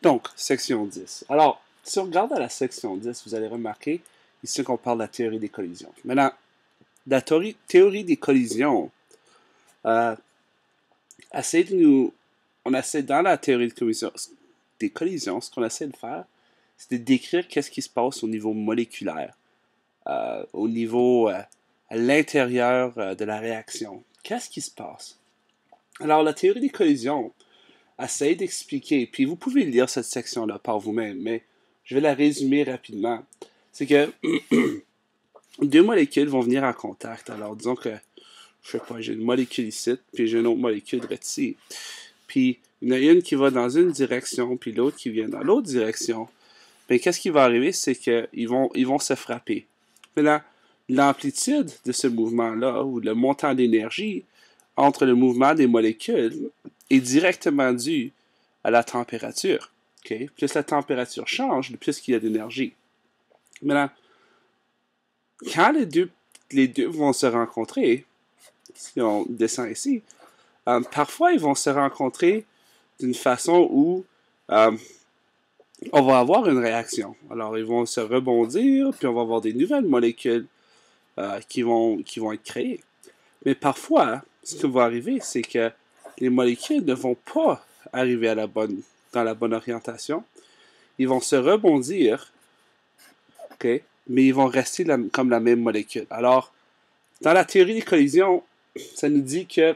Donc, section 10. Alors, si on regarde à la section 10, vous allez remarquer ici qu'on parle de la théorie des collisions. Maintenant, la théorie des collisions, on essaie dans la théorie des collisions, ce qu'on essaie de faire, c'est de décrire qu'est-ce qui se passe au niveau moléculaire, au niveau à l'intérieur de la réaction. Qu'est-ce qui se passe? Alors, la théorie des collisions essaie d'expliquer, puis vous pouvez lire cette section-là par vous-même, mais je vais la résumer rapidement. C'est que deux molécules vont venir en contact. Alors, disons que, je sais pas, j'ai une molécule ici, puis j'ai une autre molécule ici. Puis, il y en a une qui va dans une direction, puis l'autre qui vient dans l'autre direction. Bien, qu'est-ce qui va arriver? C'est qu'ils vont se frapper. Maintenant, l'amplitude de ce mouvement-là, ou le montant d'énergie entre le mouvement des molécules, est directement due à la température. Okay? Plus la température change, plus qu'il y a d'énergie. Maintenant, quand les deux vont se rencontrer, si on descend ici, parfois ils vont se rencontrer d'une façon où on va avoir une réaction. Alors, ils vont se rebondir, puis on va avoir des nouvelles molécules qui vont être créées. Mais parfois, ce qui va arriver, c'est que les molécules ne vont pas arriver dans la bonne orientation. Ils vont se rebondir, okay, mais ils vont rester comme la même molécule. Alors, dans la théorie des collisions, ça nous dit que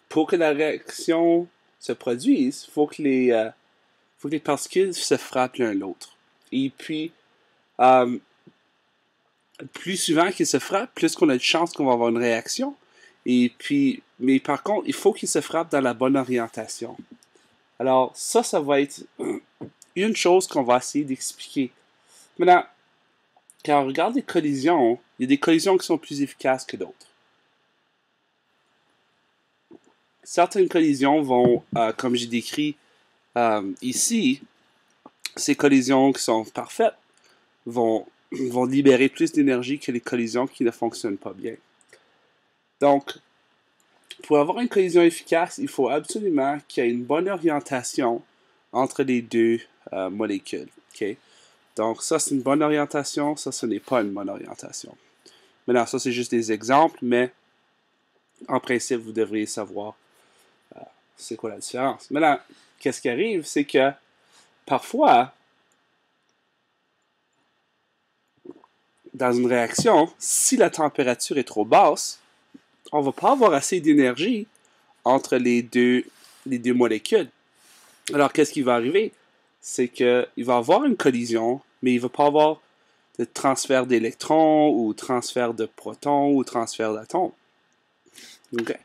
pour que la réaction se produise, il faut que les particules se frappent l'un l'autre. Et puis, plus souvent qu'ils se frappent, plus qu'on a de chance qu'on va avoir une réaction. Et puis, mais par contre, il faut qu'ils se frappent dans la bonne orientation. Alors, ça va être une chose qu'on va essayer d'expliquer. Maintenant, quand on regarde les collisions, il y a des collisions qui sont plus efficaces que d'autres. Certaines collisions vont, comme j'ai décrit ici, ces collisions qui sont parfaites vont libérer plus d'énergie que les collisions qui ne fonctionnent pas bien. Donc, pour avoir une collision efficace, il faut absolument qu'il y ait une bonne orientation entre les deux molécules. Okay? Donc, ça, c'est une bonne orientation. Ça, ce n'est pas une bonne orientation. Maintenant, ça, c'est juste des exemples, mais en principe, vous devriez savoir c'est quoi la différence. Maintenant, qu'est-ce qui arrive, c'est que parfois, dans une réaction, si la température est trop basse, on ne va pas avoir assez d'énergie entre les deux molécules. Alors, qu'est-ce qui va arriver? C'est qu'il va y avoir une collision, mais il ne va pas avoir de transfert d'électrons ou transfert de protons ou transfert d'atomes. Okay.